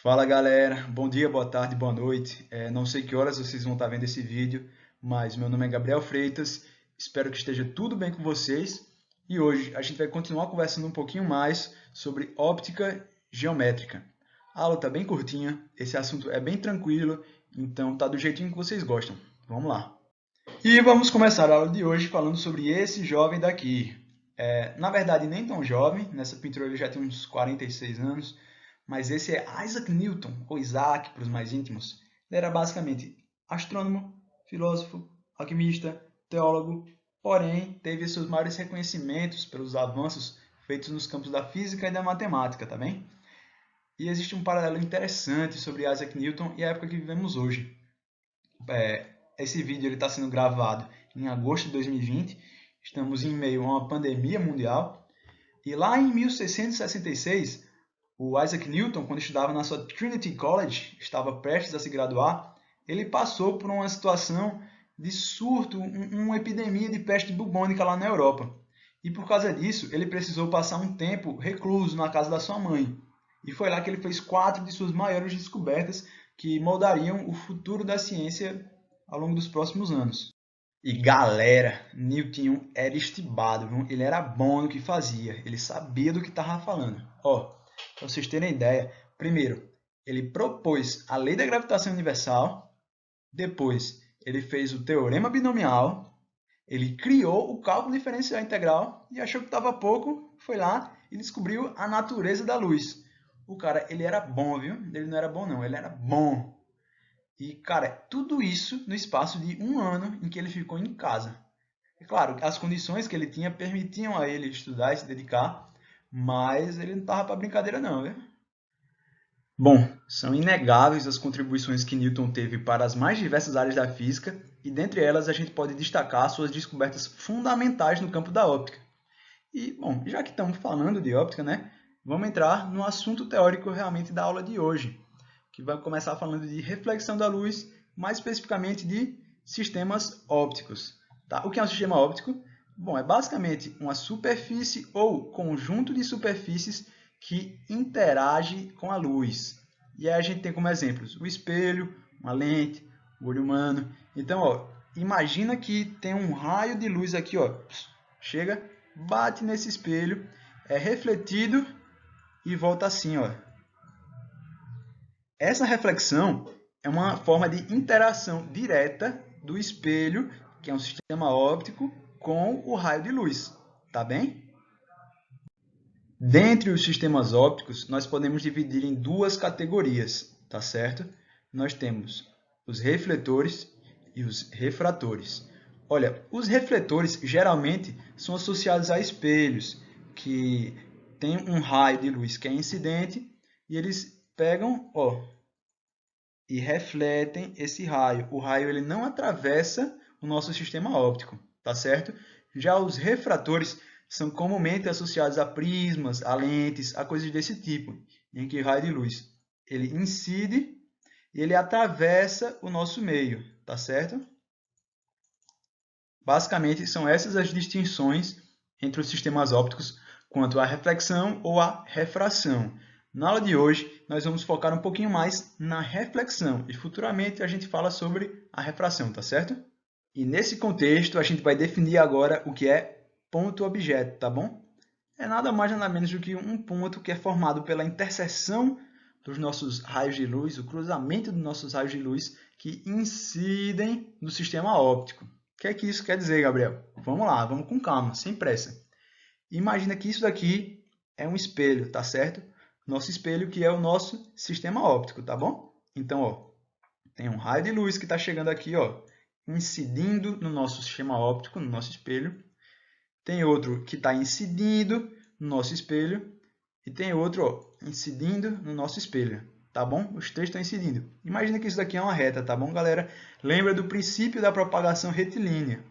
Fala galera, bom dia, boa tarde, boa noite. Não sei que horas vocês vão estar vendo esse vídeo, mas meu nome é Gabriel Freitas, espero que esteja tudo bem com vocês e hoje a gente vai continuar conversando um pouquinho mais sobre óptica geométrica. A aula está bem curtinha, esse assunto é bem tranquilo, então tá do jeitinho que vocês gostam. Vamos lá! E vamos começar a aula de hoje falando sobre esse jovem daqui. Na verdade, nem tão jovem, nessa pintura ele já tem uns 46 anos, mas esse é Isaac Newton, ou Isaac para os mais íntimos. Ele era basicamente astrônomo, filósofo, alquimista, teólogo, porém teve seus maiores reconhecimentos pelos avanços feitos nos campos da física e da matemática, tá bem? E existe um paralelo interessante sobre Isaac Newton e a época que vivemos hoje. Esse vídeo está sendo gravado em agosto de 2020, estamos em meio a uma pandemia mundial, e lá em 1666, o Isaac Newton, quando estudava na sua Trinity College, estava prestes a se graduar, ele passou por uma situação de surto, uma epidemia de peste bubônica lá na Europa. E por causa disso, ele precisou passar um tempo recluso na casa da sua mãe. E foi lá que ele fez 4 de suas maiores descobertas que moldariam o futuro da ciência ao longo dos próximos anos. E galera, Newton era estibado, viu? Ele era bom no que fazia, ele sabia do que estava falando. Para vocês terem ideia, primeiro, ele propôs a lei da gravitação universal, depois ele fez o teorema binomial, ele criou o cálculo diferencial integral e achou que estava pouco, foi lá e descobriu a natureza da luz. O cara, ele era bom, viu? Ele não era bom não, ele era bom. E, cara, tudo isso no espaço de um ano em que ele ficou em casa. É claro, as condições que ele tinha permitiam a ele estudar e se dedicar, mas ele não estava para brincadeira não, viu? Bom, são inegáveis as contribuições que Newton teve para as mais diversas áreas da física, e dentre elas a gente pode destacar suas descobertas fundamentais no campo da óptica. E, bom, já que estamos falando de óptica, né, vamos entrar no assunto teórico realmente da aula de hoje, que vai começar falando de reflexão da luz, mais especificamente de sistemas ópticos. Tá? O que é um sistema óptico? Bom, é basicamente uma superfície ou conjunto de superfícies que interage com a luz. E aí a gente tem como exemplos o espelho, uma lente, o olho humano. Então, imagina que tem um raio de luz aqui, chega, bate nesse espelho, é refletido e volta assim, Essa reflexão é uma forma de interação direta do espelho, que é um sistema óptico, com o raio de luz, tá bem? Dentre os sistemas ópticos, nós podemos dividir em duas categorias, tá certo? Nós temos os refletores e os refratores. Olha, os refletores geralmente são associados a espelhos, que têm um raio de luz que é incidente, e eles pegam, e refletem esse raio. O raio ele não atravessa o nosso sistema óptico, tá certo? Já os refratores são comumente associados a prismas, a lentes, a coisas desse tipo, em que o raio de luz ele incide e ele atravessa o nosso meio, tá certo? Basicamente, são essas as distinções entre os sistemas ópticos quanto à reflexão ou à refração. Na aula de hoje, nós vamos focar um pouquinho mais na reflexão e futuramente a gente fala sobre a refração, tá certo? E nesse contexto, a gente vai definir agora o que é ponto-objeto, tá bom? É nada mais nada menos do que um ponto que é formado pela interseção dos nossos raios de luz, o cruzamento dos nossos raios de luz que incidem no sistema óptico. O que é que isso quer dizer, Gabriel? Vamos lá, vamos com calma, sem pressa. Imagina que isso daqui é um espelho, tá certo? Nosso espelho que é o nosso sistema óptico, tá bom? Então, tem um raio de luz que está chegando aqui, incidindo no nosso sistema óptico, no nosso espelho. Tem outro que está incidindo no nosso espelho. E tem outro, incidindo no nosso espelho. Tá bom? Os três estão incidindo. Imagina que isso daqui é uma reta, tá bom, galera? Lembra do princípio da propagação retilínea.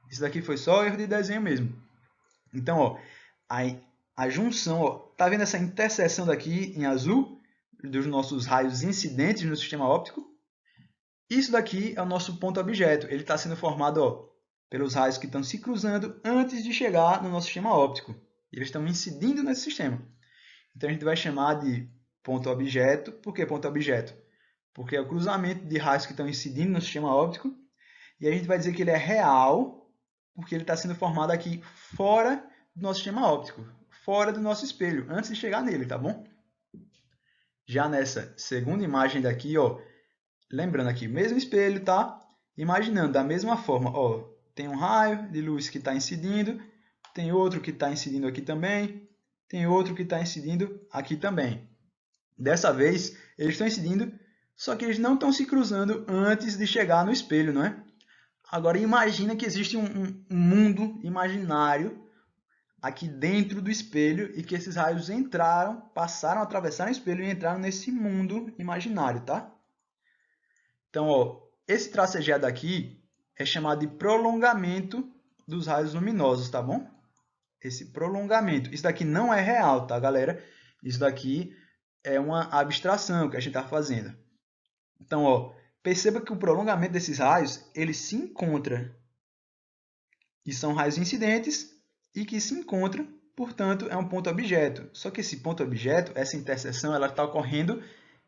Isso daqui foi só erro de desenho mesmo. Então, a junção, tá vendo essa interseção daqui em azul dos nossos raios incidentes no sistema óptico? Isso daqui é o nosso ponto-objeto. Ele está sendo formado pelos raios que estão se cruzando antes de chegar no nosso sistema óptico. Eles estão incidindo nesse sistema. Então, a gente vai chamar de ponto-objeto. Por que ponto-objeto? Porque é o cruzamento de raios que estão incidindo no sistema óptico. E a gente vai dizer que ele é real, porque ele está sendo formado aqui fora do nosso sistema óptico, fora do nosso espelho, antes de chegar nele, tá bom? Já nessa segunda imagem daqui, ó, lembrando aqui, mesmo espelho, tá? Imaginando da mesma forma, ó, tem um raio de luz que está incidindo, tem outro que está incidindo aqui também, tem outro que está incidindo aqui também. Dessa vez, eles estão incidindo, só que eles não estão se cruzando antes de chegar no espelho, não é? Agora, imagina que existe um mundo imaginário aqui dentro do espelho e que esses raios entraram, passaram, atravessaram o espelho e entraram nesse mundo imaginário, tá? Então, ó, esse tracejeado aqui é chamado de prolongamento dos raios luminosos, tá bom? Esse prolongamento. Isso daqui não é real, tá, galera? Isso daqui é uma abstração que a gente está fazendo. Então, ó, perceba que o prolongamento desses raios, ele se encontra. E são raios incidentes e que se encontram, portanto, é um ponto-objeto. Só que esse ponto-objeto, essa interseção, ela está ocorrendo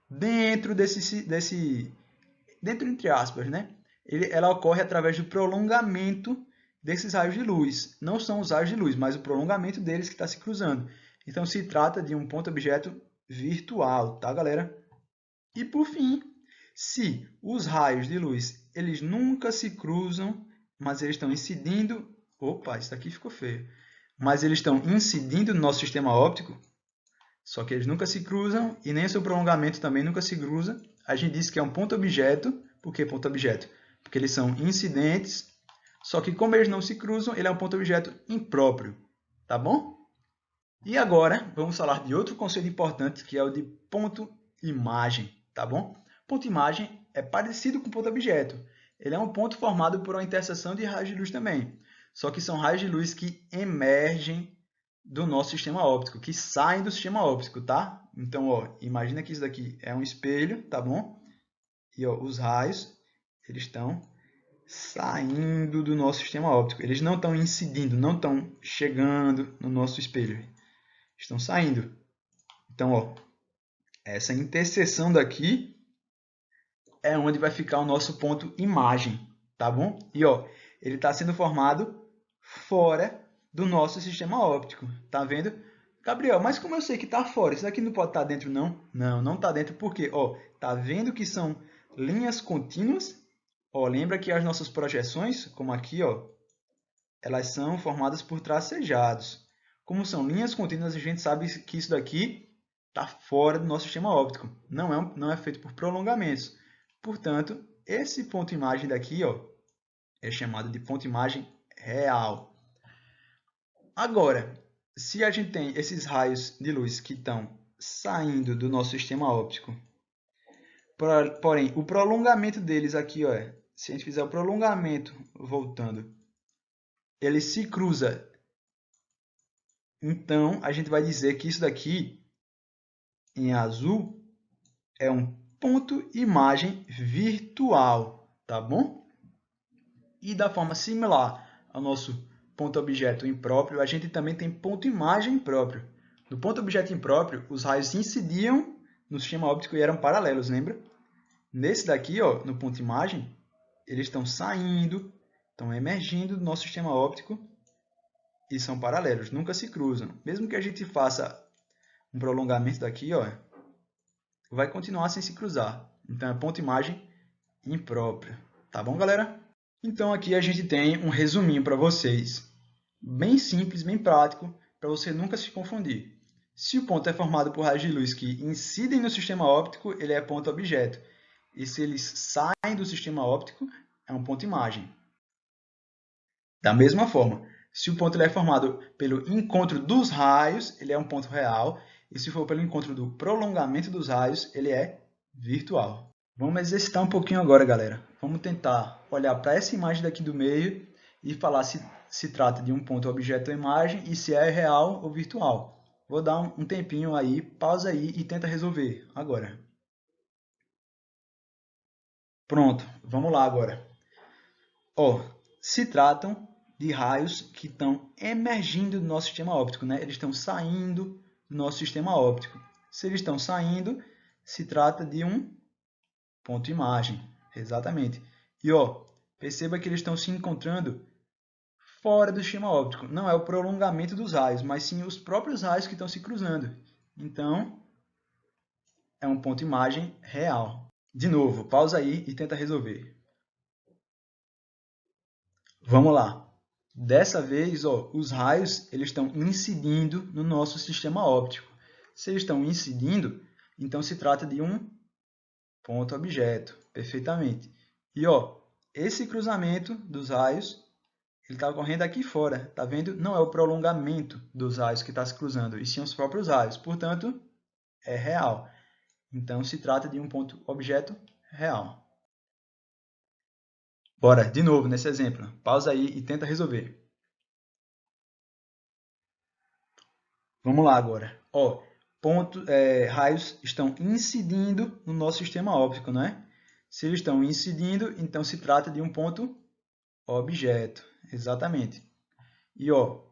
dentro dentro entre aspas, né? Ela ocorre através do prolongamento desses raios de luz. Não são os raios de luz, mas o prolongamento deles que está se cruzando. Então, se trata de um ponto-objeto virtual, tá, galera? E, por fim, se os raios de luz eles nunca se cruzam, mas eles estão incidindo... Opa, isso aqui ficou feio. Mas eles estão incidindo no nosso sistema óptico, só que eles nunca se cruzam e nem o seu prolongamento também nunca se cruza. A gente disse que é um ponto-objeto. Por que ponto-objeto? Porque eles são incidentes, só que como eles não se cruzam, ele é um ponto-objeto impróprio. Tá bom? E agora, vamos falar de outro conceito importante, que é o de ponto-imagem. Tá bom? Ponto-imagem é parecido com ponto-objeto. Ele é um ponto formado por uma interseção de raios de luz também. Só que são raios de luz que emergem do nosso sistema óptico, que saem do sistema óptico, tá? Então, ó, imagina que isso daqui é um espelho, tá bom? E ó, os raios, eles estão saindo do nosso sistema óptico. Eles não estão incidindo, não estão chegando no nosso espelho. Estão saindo. Então, ó, essa interseção daqui é onde vai ficar o nosso ponto imagem, tá bom? E ó, ele está sendo formado fora do nosso sistema óptico, tá vendo? Gabriel, mas como eu sei que está fora? Isso aqui não pode estar dentro, não? Não, não está dentro porque, ó, tá vendo que são linhas contínuas? Ó, lembra que as nossas projeções, como aqui, ó, elas são formadas por tracejados. Como são linhas contínuas, a gente sabe que isso daqui está fora do nosso sistema óptico. Não é feito por prolongamentos. Portanto, esse ponto imagem daqui, ó, é chamado de ponto imagem real. Agora, se a gente tem esses raios de luz que estão saindo do nosso sistema óptico, porém, o prolongamento deles aqui, ó, se a gente fizer o prolongamento voltando, ele se cruza. Então, a gente vai dizer que isso daqui, em azul, é um ponto imagem virtual, tá bom? E da forma similar ao nosso ponto-objeto impróprio, a gente também tem ponto-imagem impróprio. No ponto-objeto impróprio, os raios incidiam no sistema óptico e eram paralelos, lembra? Nesse daqui, ó, no ponto-imagem, eles estão saindo, estão emergindo do nosso sistema óptico e são paralelos, nunca se cruzam. Mesmo que a gente faça um prolongamento daqui, ó, vai continuar sem se cruzar. Então, é ponto-imagem impróprio. Tá bom, galera? Então, aqui a gente tem um resuminho para vocês. Bem simples, bem prático, para você nunca se confundir. Se o ponto é formado por raios de luz que incidem no sistema óptico, ele é ponto-objeto. E se eles saem do sistema óptico, é um ponto-imagem. Da mesma forma, se o ponto ele é formado pelo encontro dos raios, ele é um ponto real. E se for pelo encontro do prolongamento dos raios, ele é virtual. Vamos exercitar um pouquinho agora, galera. Vamos tentar olhar para essa imagem daqui do meio e falar se trata de um ponto objeto ou imagem e se é real ou virtual. Vou dar um tempinho aí, pausa aí e tenta resolver agora. Pronto, vamos lá agora. Ó, se tratam de raios que estão emergindo do nosso sistema óptico, né? Eles estão saindo do nosso sistema óptico. Se eles estão saindo, se trata de um ponto imagem. Exatamente. E ó, perceba que eles estão se encontrando fora do sistema óptico. Não é o prolongamento dos raios, mas sim os próprios raios que estão se cruzando. Então, é um ponto imagem real. De novo, pausa aí e tenta resolver. Vamos lá. Dessa vez, ó, os raios eles estão incidindo no nosso sistema óptico. Se eles estão incidindo, então se trata de um ponto objeto. Perfeitamente. E ó, esse cruzamento dos raios ele está ocorrendo aqui fora. Tá vendo? Não é o prolongamento dos raios que está se cruzando, e sim os próprios raios. Portanto, é real. Então, se trata de um ponto objeto real. Bora, de novo, nesse exemplo. Pausa aí e tenta resolver. Vamos lá agora. Ó, raios estão incidindo no nosso sistema óptico, não é? Se eles estão incidindo, então se trata de um ponto objeto. Exatamente. E ó,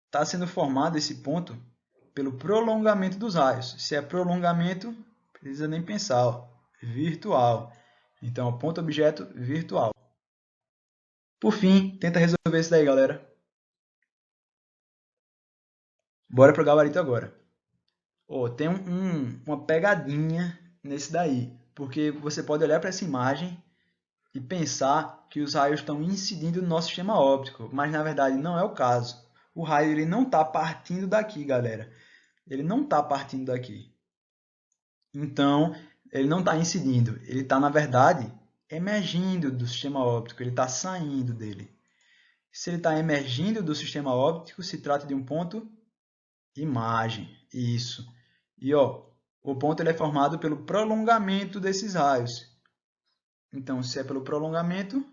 está sendo formado esse ponto pelo prolongamento dos raios. Se é prolongamento, precisa nem pensar, ó, virtual. Então, ponto objeto virtual. Por fim, tenta resolver isso daí, galera. Bora pro gabarito agora. Oh, tem uma pegadinha nesse daí, porque você pode olhar para essa imagem e pensar que os raios estão incidindo no nosso sistema óptico, mas na verdade não é o caso. O raio ele não está partindo daqui, galera. Ele não está partindo daqui. Então, ele não está incidindo. Ele está, na verdade, emergindo do sistema óptico. Ele está saindo dele. Se ele está emergindo do sistema óptico, se trata de um ponto imagem. Isso. E ó, o ponto ele é formado pelo prolongamento desses raios. Então, se é pelo prolongamento,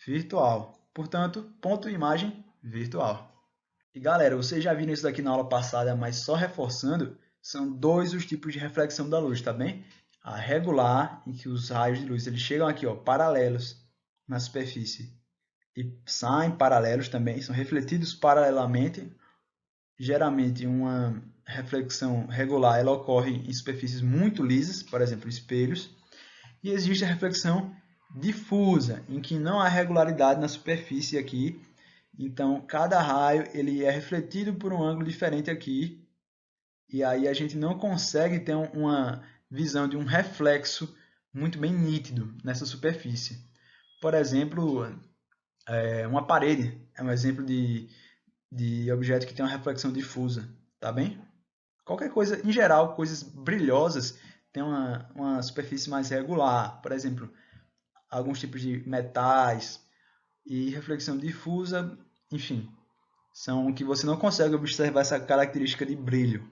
virtual. Portanto, ponto imagem virtual. E galera, vocês já viram isso daqui na aula passada, mas só reforçando, são dois os tipos de reflexão da luz, tá bem? A regular, em que os raios de luz eles chegam aqui, ó, paralelos na superfície e saem paralelos também, são refletidos paralelamente. Geralmente, uma reflexão regular ela ocorre em superfícies muito lisas, por exemplo, espelhos. E existe a reflexão difusa, em que não há regularidade na superfície aqui. Então, cada raio ele é refletido por um ângulo diferente aqui. E aí a gente não consegue ter uma visão de um reflexo muito bem nítido nessa superfície. Por exemplo, uma parede é um exemplo de objeto que tem uma reflexão difusa, tá bem? Qualquer coisa, em geral, coisas brilhosas têm uma superfície mais regular. Por exemplo, alguns tipos de metais e reflexão difusa, enfim, são que você não consegue observar essa característica de brilho.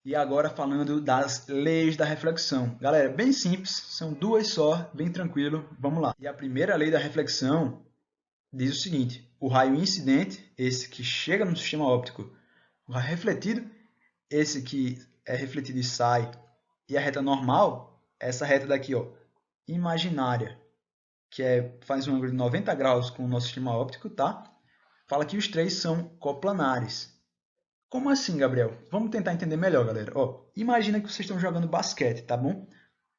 E agora falando das leis da reflexão. Galera, bem simples, são duas só, bem tranquilo, vamos lá. E a primeira lei da reflexão diz o seguinte: o raio incidente, esse que chega no sistema óptico, o raio refletido, esse que é refletido e sai, e a reta normal, essa reta daqui, ó, imaginária, que faz um ângulo de 90 graus com o nosso sistema óptico, tá? Fala que os três são coplanares. Como assim, Gabriel? Vamos tentar entender melhor, galera. Ó, imagina que vocês estão jogando basquete, tá bom?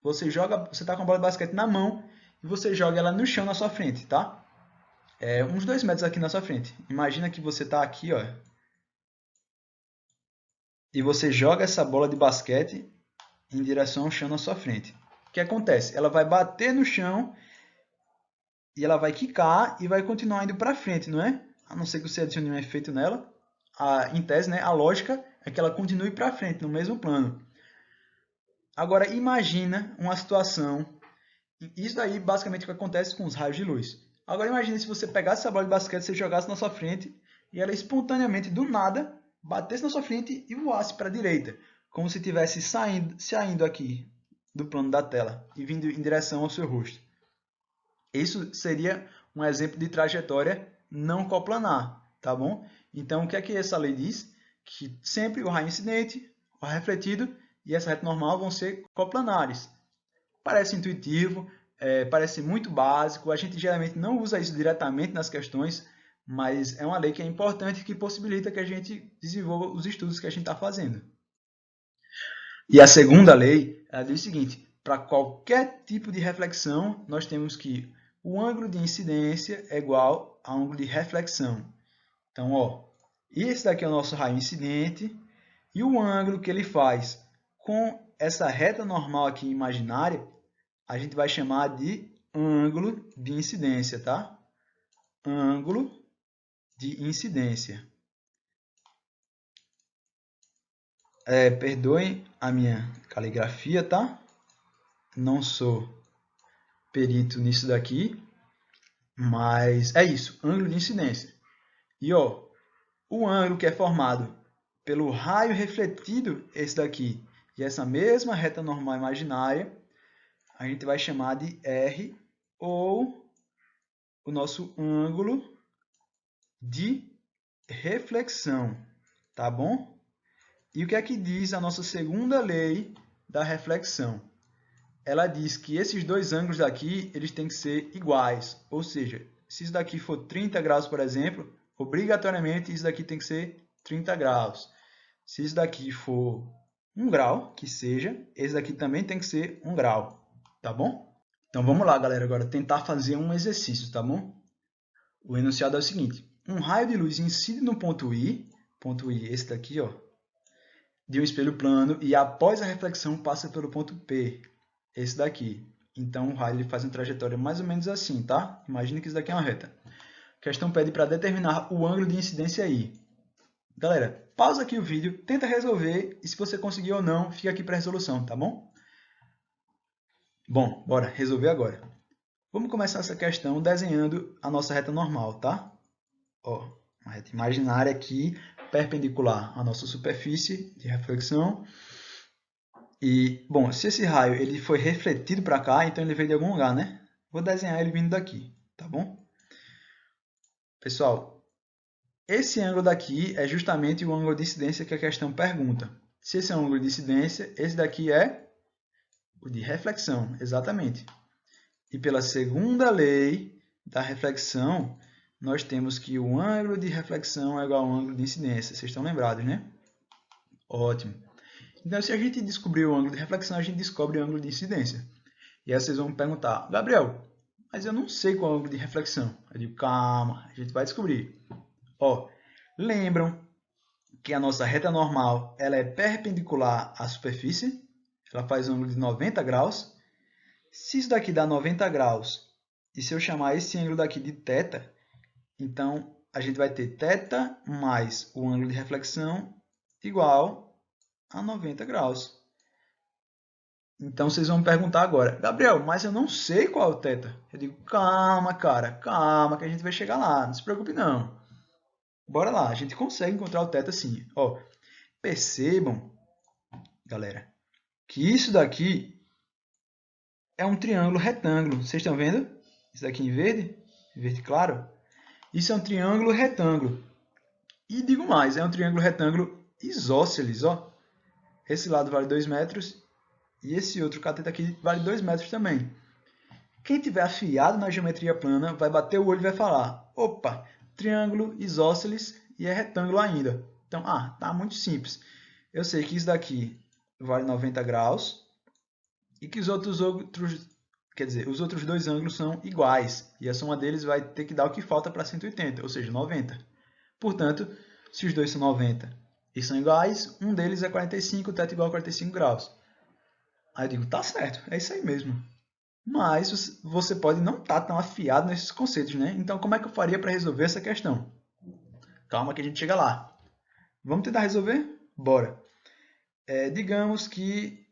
Você está com a bola de basquete na mão e você joga ela no chão na sua frente, tá? Uns 2 metros aqui na sua frente. Imagina que você está aqui, ó, e você joga essa bola de basquete em direção ao chão na sua frente. O que acontece? Ela vai bater no chão e ela vai quicar e vai continuar indo para frente, não é? A não ser que você adicione um efeito nela. Em tese, né, a lógica é que ela continue para frente, no mesmo plano. Agora, imagina uma situação... Isso daí, basicamente, é o que acontece com os raios de luz. Agora, imagine se você pegasse essa bola de basquete, você jogasse na sua frente e ela espontaneamente, do nada, batesse na sua frente e voasse para a direita, como se estivesse saindo aqui do plano da tela e vindo em direção ao seu rosto. Isso seria um exemplo de trajetória não coplanar, tá bom? Então, o que é que essa lei diz? Que sempre o raio incidente, o raio refletido e essa reta normal vão ser coplanares. Parece intuitivo, parece muito básico, a gente geralmente não usa isso diretamente nas questões, mas é uma lei que é importante que possibilita que a gente desenvolva os estudos que a gente está fazendo. E a segunda lei, ela diz o seguinte: para qualquer tipo de reflexão, nós temos que o ângulo de incidência é igual ao ângulo de reflexão. Então, ó, esse daqui é o nosso raio incidente, e o ângulo que ele faz com essa reta normal aqui imaginária, a gente vai chamar de ângulo de incidência, tá? Ângulo de incidência. Perdoem a minha caligrafia, tá? Não sou perito nisso daqui, mas é isso, ângulo de incidência. E ó, o ângulo que é formado pelo raio refletido, esse daqui, e essa mesma reta normal imaginária, a gente vai chamar de R, ou o nosso ângulo de reflexão, tá bom? E o que é que diz a nossa segunda lei da reflexão? Ela diz que esses dois ângulos daqui, eles têm que ser iguais, ou seja, se isso daqui for 30 graus, por exemplo, obrigatoriamente isso daqui tem que ser 30 graus. Se isso daqui for 1 grau, que seja, esse daqui também tem que ser 1 grau, tá bom? Então vamos lá, galera, agora tentar fazer um exercício, tá bom? O enunciado é o seguinte: um raio de luz incide no ponto I, esse daqui, ó, de um espelho plano, e após a reflexão passa pelo ponto P, esse daqui. Então o raio ele faz uma trajetória mais ou menos assim, tá? Imagina que isso daqui é uma reta. A questão pede para determinar o ângulo de incidência I. Galera, pausa aqui o vídeo, tenta resolver, e se você conseguir ou não, fica aqui para a resolução, tá bom? Bom, bora resolver agora. Vamos começar essa questão desenhando a nossa reta normal, tá? Ó, uma reta imaginária aqui, perpendicular à nossa superfície de reflexão. E, bom, se esse raio ele foi refletido para cá, então ele veio de algum lugar, né? Vou desenhar ele vindo daqui, tá bom? Pessoal, esse ângulo daqui é justamente o ângulo de incidência que a questão pergunta. Se esse é o ângulo de incidência, esse daqui é o de reflexão, exatamente. E pela segunda lei da reflexão, nós temos que o ângulo de reflexão é igual ao ângulo de incidência. Vocês estão lembrados, né? Ótimo. Então, se a gente descobrir o ângulo de reflexão, a gente descobre o ângulo de incidência. E aí vocês vão me perguntar: Gabriel, mas eu não sei qual é o ângulo de reflexão. Eu digo: calma, a gente vai descobrir. Ó, lembram que a nossa reta normal ela é perpendicular à superfície? Ela faz um ângulo de 90 graus. Se isso daqui dá 90 graus, e se eu chamar esse ângulo daqui de θ, então a gente vai ter θ mais o ângulo de reflexão igual a 90 graus. Então vocês vão me perguntar agora: Gabriel, mas eu não sei qual é o θ. Eu digo: calma, cara, calma que a gente vai chegar lá, não se preocupe não. Bora lá, a gente consegue encontrar o θ sim. Ó, percebam, galera, que isso daqui é um triângulo retângulo. Vocês estão vendo? Isso daqui em verde claro. Isso é um triângulo retângulo. E digo mais, é um triângulo retângulo isósceles. Ó. Esse lado vale 2 metros e esse outro cateto aqui vale 2 metros também. Quem tiver afiado na geometria plana vai bater o olho e vai falar: opa, triângulo isósceles e é retângulo ainda. Então, tá muito simples. Eu sei que isso daqui vale 90 graus e que os outros dois ângulos são iguais. E a soma deles vai ter que dar o que falta para 180, ou seja, 90. Portanto, se os dois são 90 e são iguais, um deles é 45, o θ igual a 45 graus. Aí eu digo: tá certo, é isso aí mesmo. Mas você pode não estar tão afiado nesses conceitos, né? Então, como é que eu faria para resolver essa questão? Calma que a gente chega lá. Vamos tentar resolver? Bora. Digamos que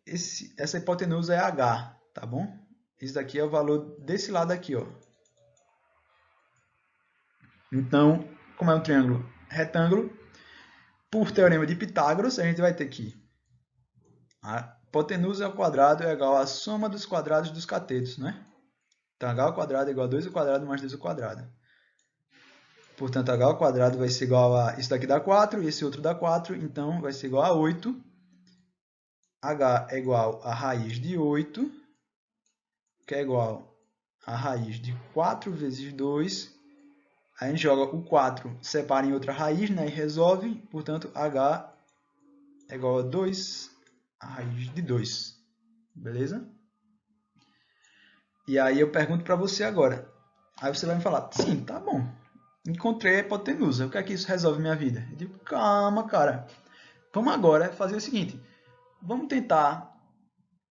essa hipotenusa é H, tá bom? Esse daqui é o valor desse lado aqui, ó. Então, como é um triângulo retângulo, por teorema de Pitágoras, a gente vai ter que a hipotenusa ao quadrado é igual à soma dos quadrados dos catetos, né? Então, h ao quadrado é igual a 2 ao quadrado mais 2 ao quadrado. Portanto, h ao quadrado vai ser igual a... Isso daqui dá 4 e esse outro dá 4, então vai ser igual a 8. H é igual a raiz de 8, que é igual a raiz de 4 vezes 2. Aí a gente joga o 4, separa em outra raiz, né, e resolve. Portanto, h é igual a 2 a raiz de 2. Beleza? E aí eu pergunto para você agora. Aí você vai me falar, sim, tá bom. Encontrei a hipotenusa. O que é que isso resolve minha vida? Eu digo, calma, cara. Vamos agora fazer o seguinte. Vamos tentar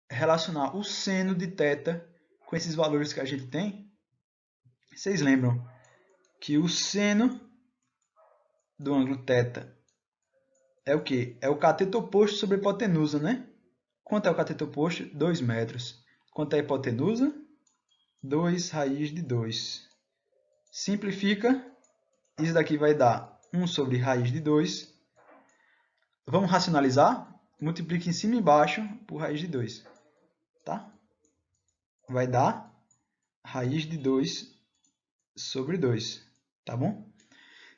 relacionar o seno de θ com esses valores que a gente tem. Vocês lembram que o seno do ângulo θ é o quê? É o cateto oposto sobre a hipotenusa, né? Quanto é o cateto oposto? 2 metros. Quanto é a hipotenusa? 2 raiz de 2. Simplifica. Isso daqui vai dar 1 sobre raiz de 2. Vamos racionalizar? Multiplica em cima e embaixo por raiz de 2. Tá? Vai dar raiz de 2 sobre 2. Tá bom?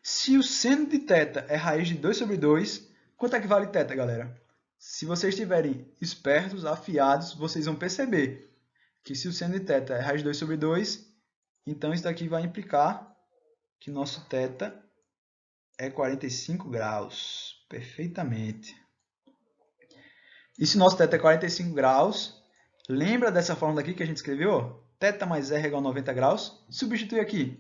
Se o seno de θ é raiz de 2 sobre 2, quanto é que vale θ, galera? Se vocês estiverem espertos, afiados, vocês vão perceber que se o seno de θ é raiz de 2 sobre 2, então isso daqui vai implicar que nosso θ é 45 graus. Perfeitamente. E se nosso θ é 45 graus, lembra dessa fórmula aqui que a gente escreveu? θ mais r é igual a 90 graus. Substitui aqui.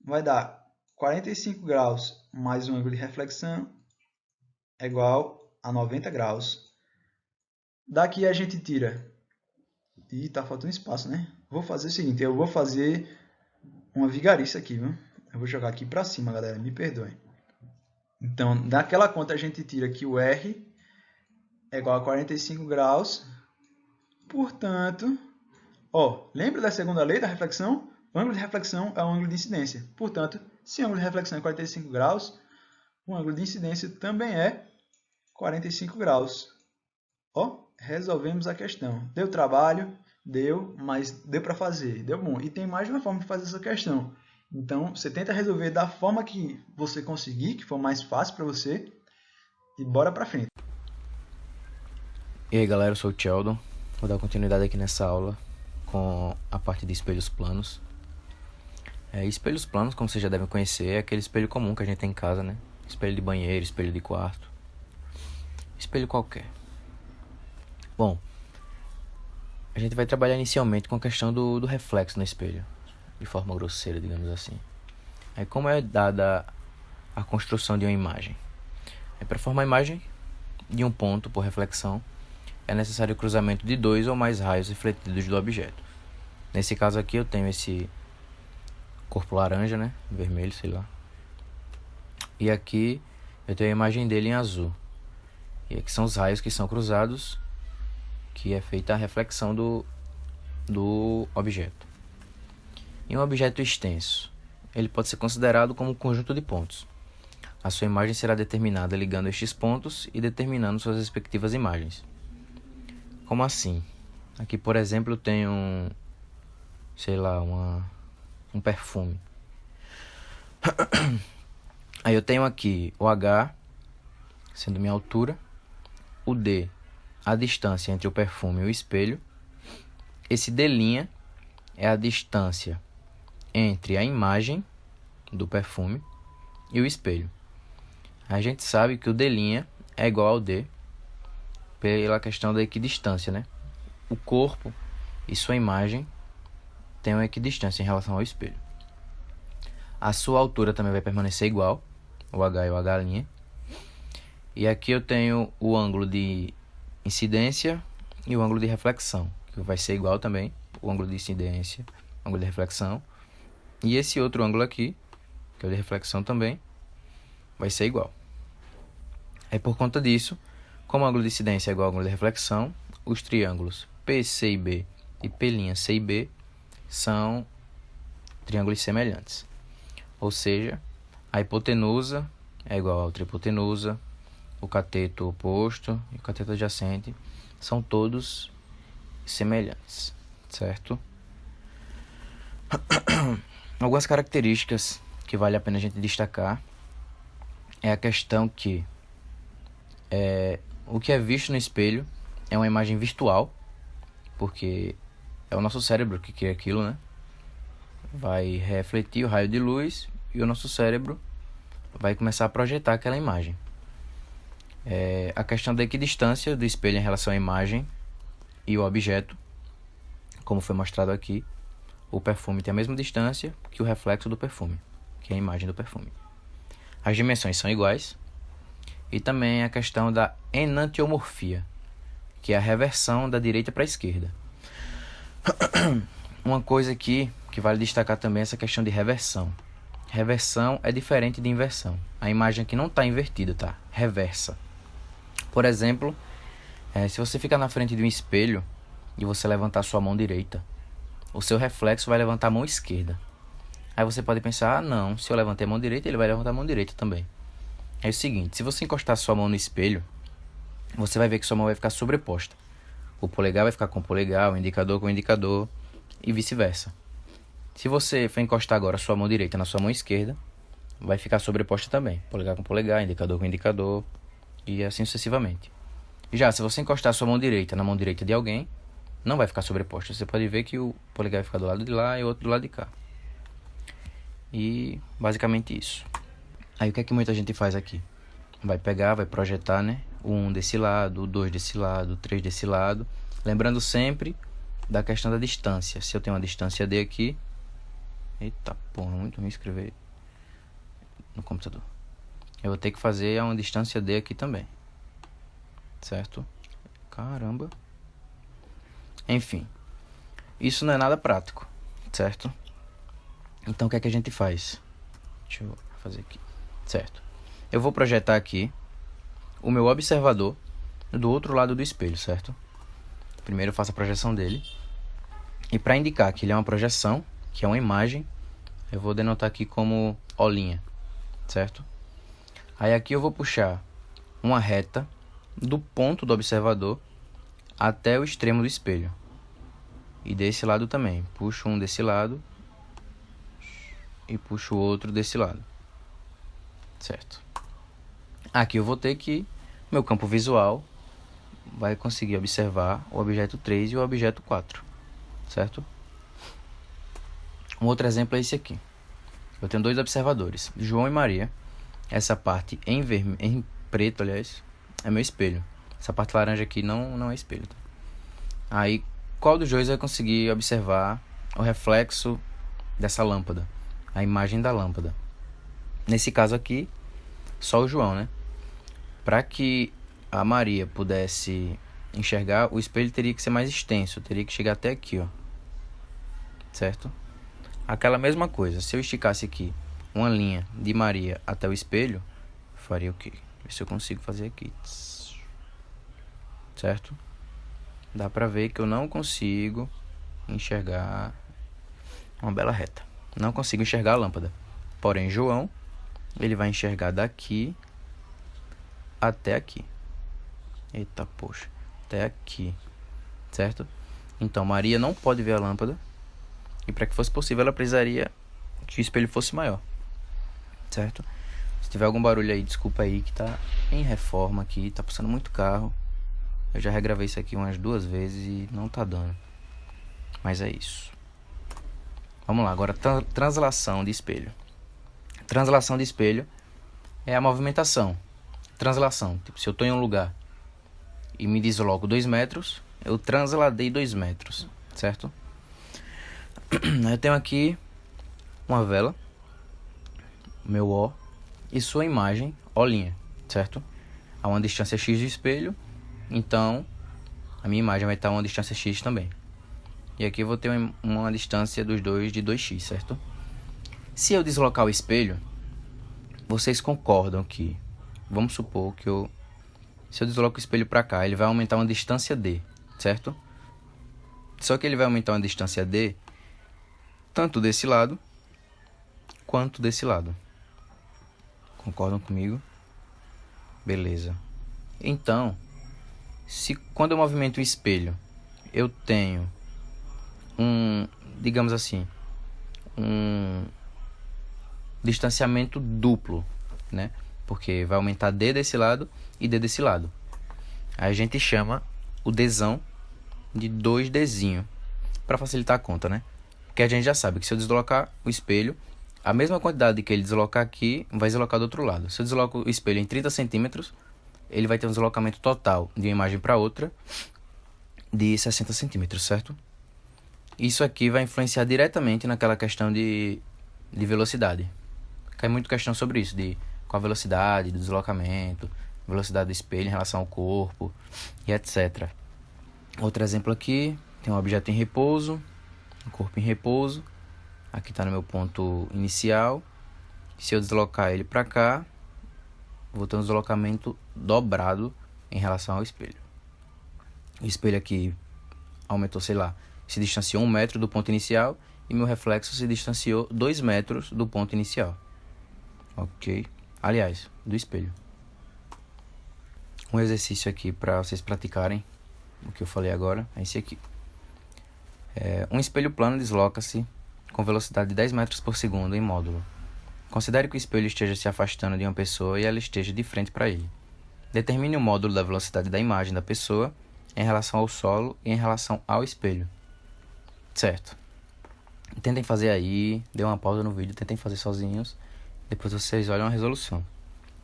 Vai dar 45 graus mais um ângulo de reflexão é igual a 90 graus. Daqui a gente tira... Ih, tá faltando espaço, né? Vou fazer o seguinte, eu vou fazer uma vigarice aqui, viu? Eu vou jogar aqui para cima, galera, me perdoem. Então, daquela conta a gente tira que o R é igual a 45 graus. Portanto, lembra da segunda lei da reflexão? O ângulo de reflexão é o ângulo de incidência. Portanto, se o ângulo de reflexão é 45 graus, o ângulo de incidência também é 45 graus. Resolvemos a questão. Deu trabalho? Deu, mas deu para fazer. Deu bom. E tem mais de uma forma de fazer essa questão. Então, você tenta resolver da forma que você conseguir, que for mais fácil para você, e bora para frente. E aí, galera, eu sou o Sheldon. Vou dar continuidade aqui nessa aula com a parte de espelhos planos. Espelhos planos, como vocês já devem conhecer, é aquele espelho comum que a gente tem em casa, né? Espelho de banheiro, espelho de quarto, espelho qualquer. Bom, a gente vai trabalhar inicialmente com a questão do reflexo no espelho, de forma grosseira, digamos assim. Aí, como é dada a construção de uma imagem? Para formar a imagem de um ponto por reflexão, é necessário o cruzamento de 2 ou mais raios refletidos do objeto. Nesse caso aqui eu tenho esse corpo laranja, né? Vermelho, sei lá. E aqui eu tenho a imagem dele em azul. E aqui são os raios que são cruzados, que é feita a reflexão do objeto. Em um objeto extenso, ele pode ser considerado como um conjunto de pontos. A sua imagem será determinada ligando estes pontos e determinando suas respectivas imagens. Como assim? Aqui, por exemplo, eu tenho, sei lá, um perfume. Aí eu tenho aqui o H, sendo minha altura, o D, a distância entre o perfume e o espelho. Esse D' é a distância entre a imagem do perfume e o espelho. A gente sabe que o D' é igual ao D pela questão da equidistância, né? O corpo e sua imagem têm uma equidistância em relação ao espelho. A sua altura também vai permanecer igual, o H e o H'. E aqui eu tenho o ângulo de incidência e o ângulo de reflexão, que vai ser igual também, o ângulo de incidência, o ângulo de reflexão. E esse outro ângulo aqui, que é o de reflexão também, vai ser igual. Aí por conta disso, como o ângulo de incidência é igual ao ângulo de reflexão, os triângulos PC e B e P'C e B são triângulos semelhantes. Ou seja, a hipotenusa é igual à outra hipotenusa, o cateto oposto e o cateto adjacente são todos semelhantes, certo? Algumas características que vale a pena a gente destacar é a questão que o que é visto no espelho é uma imagem virtual, porque é o nosso cérebro que cria aquilo, né? Vai refletir o raio de luz e o nosso cérebro vai começar a projetar aquela imagem. A questão da equidistância do espelho em relação à imagem e o objeto, como foi mostrado aqui. O perfume tem a mesma distância que o reflexo do perfume, que é a imagem do perfume. As dimensões são iguais. E também a questão da enantiomorfia, que é a reversão da direita para a esquerda. Uma coisa aqui que vale destacar também é essa questão de reversão. Reversão é diferente de inversão. A imagem aqui não está invertida, tá? Reversa. Por exemplo, se você ficar na frente de um espelho e você levantar a sua mão direita, o seu reflexo vai levantar a mão esquerda. Aí você pode pensar, não, se eu levantei a mão direita, ele vai levantar a mão direita também. É o seguinte, se você encostar sua mão no espelho, você vai ver que sua mão vai ficar sobreposta. O polegar vai ficar com o polegar, o indicador com o indicador e vice-versa. Se você for encostar agora sua mão direita na sua mão esquerda, vai ficar sobreposta também. Polegar com polegar, indicador com indicador e assim sucessivamente. Já se você encostar sua mão direita na mão direita de alguém, não vai ficar sobreposta. Você pode ver que o polegar vai ficar do lado de lá e o outro do lado de cá. E basicamente isso. Aí o que é que muita gente faz aqui? Vai pegar, vai projetar, né? O 1 desse lado, o 2 desse lado, o 3 desse lado. Lembrando sempre da questão da distância. Se eu tenho uma distância D aqui... Eita porra, muito ruim escrever no computador. Eu vou ter que fazer uma distância D aqui também. Certo? Caramba. Enfim. Isso não é nada prático. Certo? Então o que é que a gente faz? Deixa eu fazer aqui. Certo. Eu vou projetar aqui o meu observador do outro lado do espelho, certo? Primeiro eu faço a projeção dele. E para indicar que ele é uma projeção, que é uma imagem, eu vou denotar aqui como O', certo? Aí aqui eu vou puxar uma reta do ponto do observador até o extremo do espelho. E desse lado também. Puxo um desse lado e puxo o outro desse lado. Certo. Aqui eu vou ter que... Meu campo visual vai conseguir observar o objeto 3 e o objeto 4. Certo? Um outro exemplo é esse aqui. Eu tenho dois observadores, João e Maria. Essa parte em preto, aliás, é meu espelho. Essa parte laranja aqui não é espelho. Tá? Aí, qual dos dois vai conseguir observar o reflexo dessa lâmpada? A imagem da lâmpada. Nesse caso aqui, só o João, né? Para que a Maria pudesse enxergar, o espelho teria que ser mais extenso. Teria que chegar até aqui, ó. Certo? Aquela mesma coisa. Se eu esticasse aqui uma linha de Maria até o espelho, faria o quê? Ver se eu consigo fazer aqui. Certo? Dá pra ver que eu não consigo enxergar uma bela reta. Não consigo enxergar a lâmpada. Porém, João, ele vai enxergar daqui até aqui. Eita, poxa. Até aqui. Certo? Então, Maria não pode ver a lâmpada. E para que fosse possível, ela precisaria que o espelho fosse maior. Certo? Se tiver algum barulho aí, desculpa aí, que tá em reforma aqui. Tá passando muito carro. Eu já regravei isso aqui umas 2 vezes e não tá dando. Mas é isso. Vamos lá, agora translação de espelho. Translação de espelho é a movimentação. Translação, tipo, se eu estou em um lugar e me desloco 2 metros, eu transladei 2 metros, certo? Eu tenho aqui uma vela, meu O, e sua imagem, O', certo? A uma distância X do espelho, então a minha imagem vai estar a uma distância X também. E aqui eu vou ter uma distância dos dois de 2x, certo? Se eu deslocar o espelho, vocês concordam que, vamos supor que se eu desloco o espelho para cá, ele vai aumentar uma distância D, certo? Só que ele vai aumentar uma distância D, tanto desse lado, quanto desse lado. Concordam comigo? Beleza. Então, se quando eu movimento o espelho, eu tenho digamos assim, um distanciamento duplo, né? Porque vai aumentar D desse lado e D desse lado. Aí a gente chama o Dzão de 2Dzinho, para facilitar a conta, né? Porque a gente já sabe que se eu deslocar o espelho, a mesma quantidade que ele deslocar aqui, vai deslocar do outro lado. Se eu desloco o espelho em 30 centímetros, ele vai ter um deslocamento total de uma imagem para outra de 60 centímetros, certo? Isso aqui vai influenciar diretamente naquela questão de velocidade. Cai muito questão sobre isso, de qual a velocidade do deslocamento, velocidade do espelho em relação ao corpo e etc. Outro exemplo aqui, tem um objeto em repouso, um corpo em repouso. Aqui está no meu ponto inicial. Se eu deslocar ele para cá, vou ter um deslocamento dobrado em relação ao espelho. O espelho aqui aumentou, sei lá, se distanciou 1 metro do ponto inicial e meu reflexo se distanciou 2 metros do ponto inicial. Ok? Aliás, do espelho. Um exercício aqui para vocês praticarem o que eu falei agora é esse aqui. Um espelho plano desloca-se com velocidade de 10 metros por segundo em módulo. Considere que o espelho esteja se afastando de uma pessoa e ela esteja de frente para ele. Determine o módulo da velocidade da imagem da pessoa em relação ao solo e em relação ao espelho. Certo. Tentem fazer aí, dê uma pausa no vídeo, tentem fazer sozinhos. Depois vocês olham a resolução.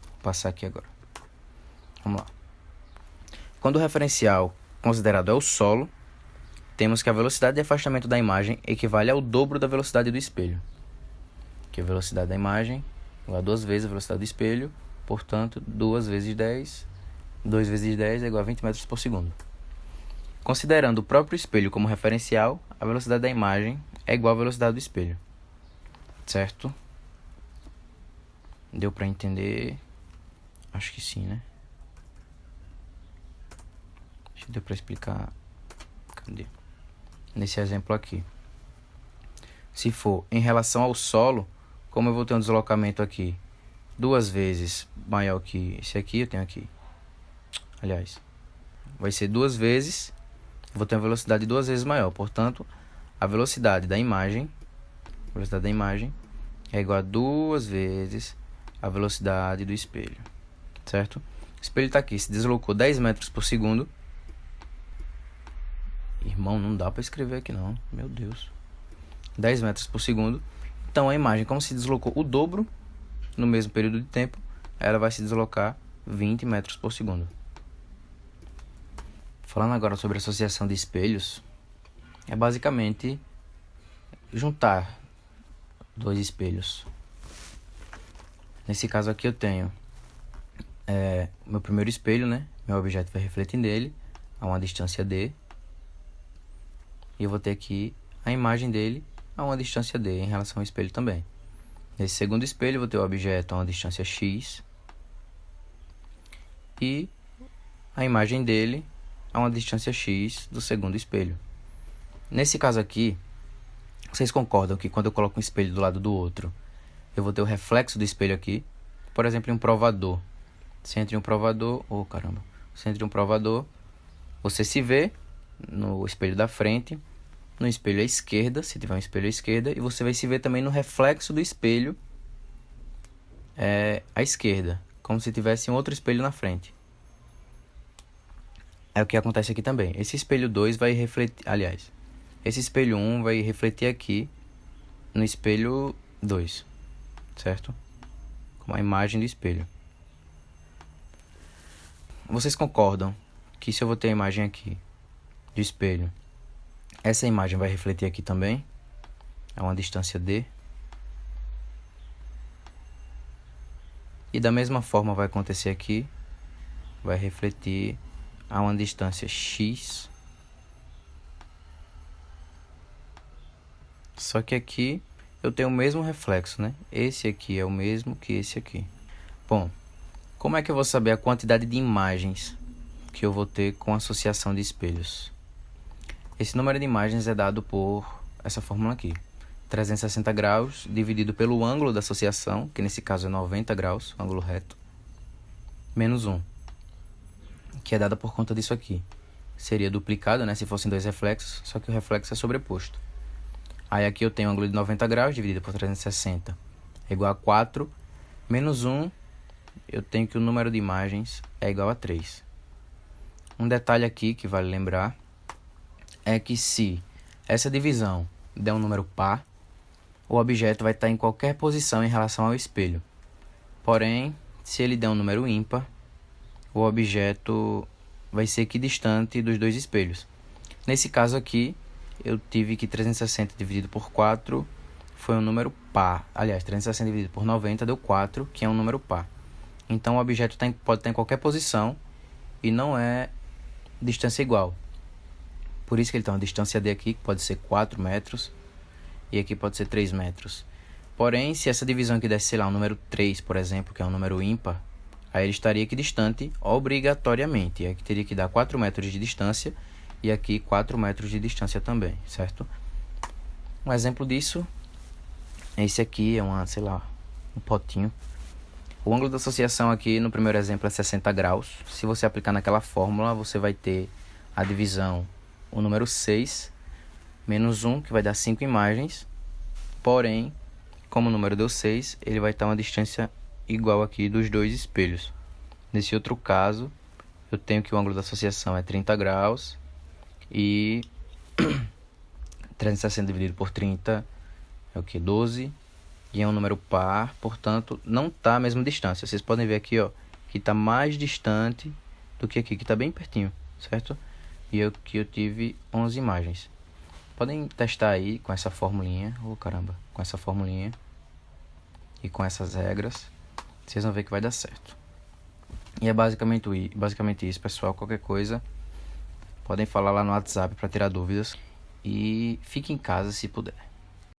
Vou passar aqui agora. Vamos lá. Quando o referencial considerado é o solo, temos que a velocidade de afastamento da imagem equivale ao dobro da velocidade do espelho. Que a velocidade da imagem igual a 2 vezes a velocidade do espelho, portanto, 2 vezes 10, 2 vezes 10 é igual a 20 metros por segundo. Considerando o próprio espelho como referencial, a velocidade da imagem é igual à velocidade do espelho. Certo? Deu para entender? Acho que sim, né? Acho que deu para explicar. Cadê? Nesse exemplo aqui. Se for em relação ao solo, como eu vou ter um deslocamento aqui 2 vezes maior que esse aqui, eu tenho aqui. Aliás, vai ser 2 vezes, vou ter uma velocidade 2 vezes maior. Portanto, a velocidade da imagem é igual a 2 vezes a velocidade do espelho. Certo? O espelho está aqui, se deslocou 10 metros por segundo. Irmão, não dá para escrever aqui não, meu Deus. 10 metros por segundo. Então a imagem, como se deslocou o dobro no mesmo período de tempo, ela vai se deslocar 20 metros por segundo. Falando agora sobre associação de espelhos, é basicamente juntar 2 espelhos. Nesse caso aqui eu tenho meu primeiro espelho, né? Meu objeto vai refletir nele a uma distância D. E eu vou ter aqui a imagem dele a uma distância D em relação ao espelho também. Nesse segundo espelho eu vou ter o objeto a uma distância X. E a imagem dele a uma distância X do segundo espelho. Nesse caso aqui, vocês concordam que quando eu coloco um espelho do lado do outro, eu vou ter o reflexo do espelho aqui? Por exemplo, em um provador. Se entre um provador... Se entre um provador, você se vê no espelho da frente, no espelho à esquerda, se tiver um espelho à esquerda, e você vai se ver também no reflexo do espelho à esquerda, como se tivesse um outro espelho na frente. É o que acontece aqui também. Esse espelho 2 vai refletir... Aliás, esse espelho 1 vai refletir aqui no espelho 2, certo? Com a imagem do espelho. Vocês concordam que se eu vou ter a imagem aqui do espelho, essa imagem vai refletir aqui também a uma distância D? E da mesma forma vai acontecer aqui, vai refletir a uma distância X. Só que aqui eu tenho o mesmo reflexo, né? Esse aqui é o mesmo que esse aqui. Bom, como é que eu vou saber a quantidade de imagens que eu vou ter com associação de espelhos? Esse número de imagens é dado por essa fórmula aqui. 360 graus dividido pelo ângulo da associação, que nesse caso é 90 graus, ângulo reto, menos 1, que é dada por conta disso aqui. Seria duplicado, né, se fossem 2 reflexos, só que o reflexo é sobreposto. Aí aqui eu tenho o ângulo de 90 graus dividido por 360 é igual a 4, menos 1, eu tenho que o número de imagens é igual a 3. Um detalhe aqui que vale lembrar é que se essa divisão der um número par, o objeto vai estar em qualquer posição em relação ao espelho. Porém, se ele der um número ímpar, o objeto vai ser equidistante dos dois espelhos. Nesse caso aqui, eu tive que 360 dividido por 4 foi um número par. Aliás, 360 dividido por 90 deu 4, que é um número par. Então o objeto pode estar em qualquer posição e não é distância igual. Por isso que ele tem uma distância D aqui, que pode ser 4 metros, e aqui pode ser 3 metros. Porém, se essa divisão aqui desse, sei lá, um número 3, por exemplo, que é um número ímpar, aí ele estaria equidistante obrigatoriamente. E aqui teria que dar 4 metros de distância e aqui 4 metros de distância também, certo? Um exemplo disso, esse aqui é um potinho. O ângulo de associação aqui no primeiro exemplo é 60 graus. Se você aplicar naquela fórmula, você vai ter a divisão, o número 6, menos 1, que vai dar 5 imagens. Porém, como o número deu 6, ele vai estar uma distância igual aqui dos dois espelhos. Nesse outro caso, eu tenho que o ângulo da associação é 30 graus e 360 dividido por 30 é o que? 12. E é um número par, portanto, não está a mesma distância. Vocês podem ver aqui, ó, que está mais distante do que aqui, que está bem pertinho, certo? E aqui eu tive 11 imagens. Podem testar aí com essa formulinha, com essa formulinha e com essas regras. Vocês vão ver que vai dar certo. E é basicamente isso, pessoal. Qualquer coisa, podem falar lá no WhatsApp para tirar dúvidas. E fique em casa se puder.